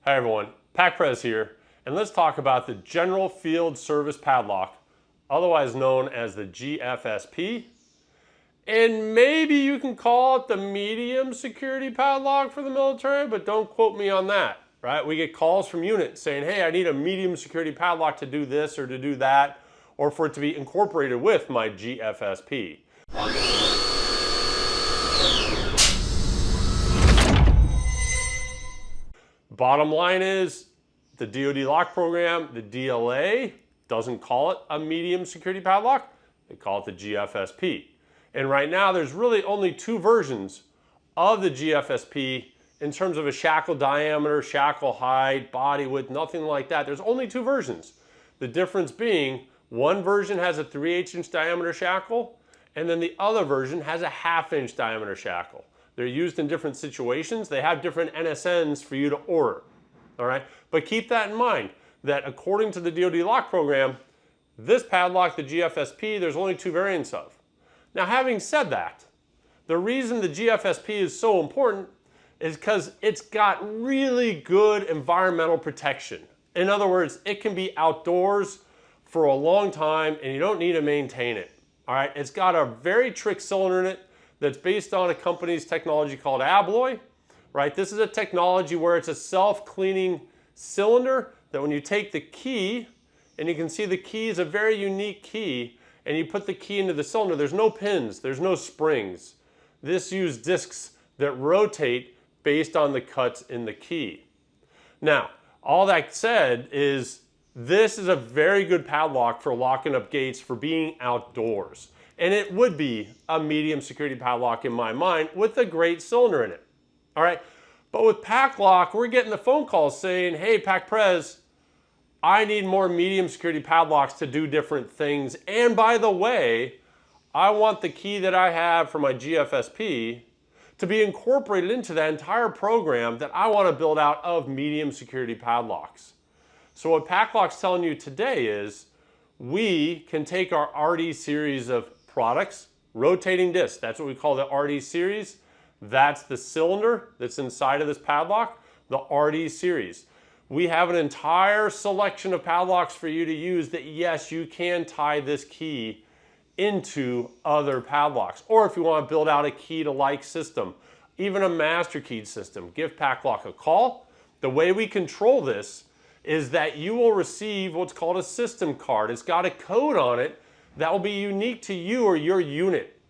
Hi everyone, PAC-PREZ here, and let's talk about the General Field Service Padlock, otherwise known as the GFSP. And maybe you can call it the medium security padlock for the military, but don't quote me on that, right? We get calls from units saying, hey, I need a medium security padlock to do this or to do that, or for it to be incorporated with my GFSP. Bottom line is, the DoD Lock Program, the DLA, doesn't call it a medium security padlock, they call it the GFSP. And right now there's really only two versions of the GFSP in terms of a shackle diameter, shackle height, body width, nothing like that. There's only two versions. The difference being, one version has a 3/8 inch diameter shackle, and then the other version has a 1/2 inch diameter shackle. They're used in different situations. They have different NSNs for you to order, all right? But keep that in mind, that according to the DoD Lock Program, this padlock, the GFSP, there's only two variants of. Now, having said that, the reason the GFSP is so important is because it's got really good environmental protection. In other words, it can be outdoors for a long time and you don't need to maintain it, all right? It's got a very trick cylinder in it that's based on a company's technology called Alloy, right? This is a technology where it's a self-cleaning cylinder that when you take the key, and you can see the key is a very unique key, and you put the key into the cylinder, there's no pins, there's no springs. This uses discs that rotate based on the cuts in the key. Now, all that said is this is a very good padlock for locking up gates for being outdoors. And it would be a medium security padlock in my mind with a great cylinder in it, all right? But with PACLOCK, we're getting the phone calls saying, hey, PAC-PREZ, I need more medium security padlocks to do different things. And by the way, I want the key that I have for my GFSP to be incorporated into that entire program that I want to build out of medium security padlocks. So what PACLOCK's telling you today is we can take our RD series of products, rotating discs, that's what we call the RD series. That's the cylinder that's inside of this padlock, the RD series. We have an entire selection of padlocks for you to use that, yes, you can tie this key into other padlocks. Or if you want to build out a key-to-like system, even a master keyed system, give PACLOCK a call. The way we control this is that you will receive what's called a system card. It's got a code on it that will be unique to you or your unit.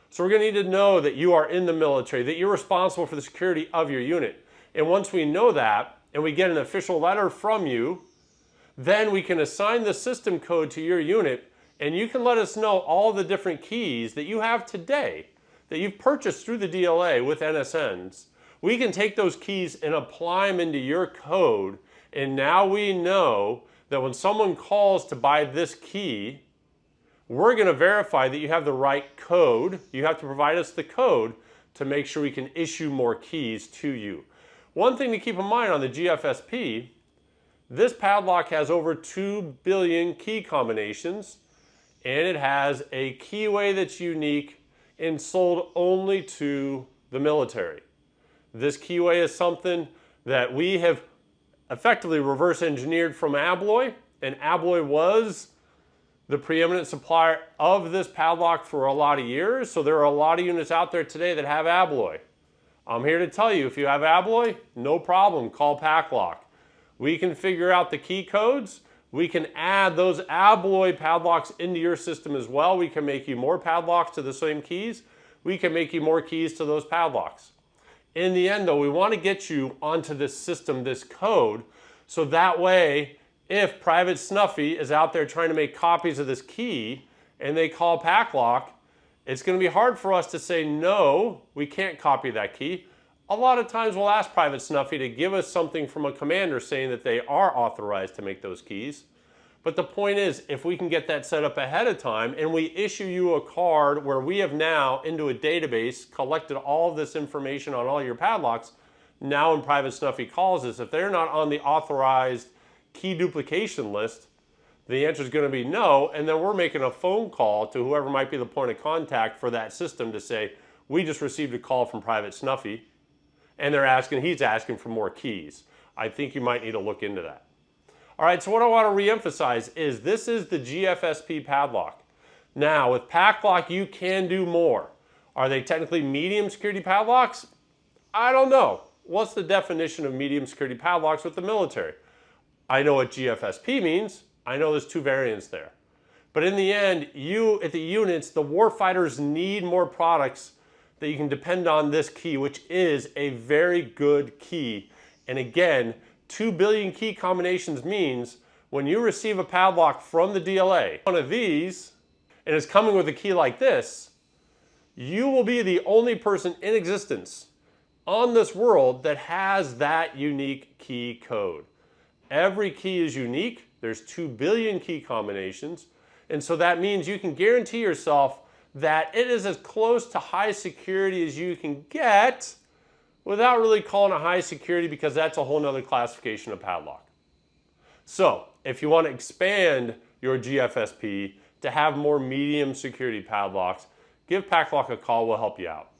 So we're going to need to know that you are in the military, that you're responsible for the security of your unit. And once we know that, and we get an official letter from you, then we can assign the system code to your unit, and you can let us know all the different keys that you have today, that you've purchased through the DLA with NSNs. We can take those keys and apply them into your code, and now we know that when someone calls to buy this key, we're going to verify that you have the right code. You have to provide us the code to make sure we can issue more keys to you. One thing to keep in mind on the GFSP, this padlock has over 2 billion key combinations, and it has a keyway that's unique and sold only to the military. This keyway is something that we have effectively reverse engineered from Alloy, and Alloy was the preeminent supplier of this padlock for a lot of years. So there are a lot of units out there today that have Alloy. I'm here to tell you, if you have Alloy, no problem, call PACLOCK. We can figure out the key codes. We can add those Alloy padlocks into your system as well. We can make you more padlocks to the same keys. We can make you more keys to those padlocks. In the end though, we want to get you onto this system, this code, so that way, if Private Snuffy is out there trying to make copies of this key and they call PACLOCK, it's going to be hard for us to say, no, we can't copy that key. A lot of times we'll ask Private Snuffy to give us something from a commander saying that they are authorized to make those keys. But the point is, if we can get that set up ahead of time and we issue you a card where we have now, into a database, collected all of this information on all your padlocks, now when Private Snuffy calls us, if they're not on the authorized key duplication list, the answer is going to be no, and then we're making a phone call to whoever might be the point of contact for that system to say, we just received a call from Private Snuffy, and he's asking for more keys. I think you might need to look into that. All right, so what I want to reemphasize is this is the GFSP padlock. Now, with PACLOCK, you can do more. Are they technically medium security padlocks? I don't know. What's the definition of medium security padlocks with the military? I know what GFSP means. I know there's 2 variants there. But in the end, you at the units, the warfighters need more products that you can depend on this key, which is a very good key. And again, 2 billion key combinations means when you receive a padlock from the DLA, one of these, and it's coming with a key like this, you will be the only person in existence on this world that has that unique key code. Every key is unique. There's 2 billion key combinations. And so that means you can guarantee yourself that it is as close to high security as you can get without really calling it high security, because that's a whole nother classification of padlock. So if you want to expand your GFSP to have more medium security padlocks, give PACLOCK a call. We'll help you out.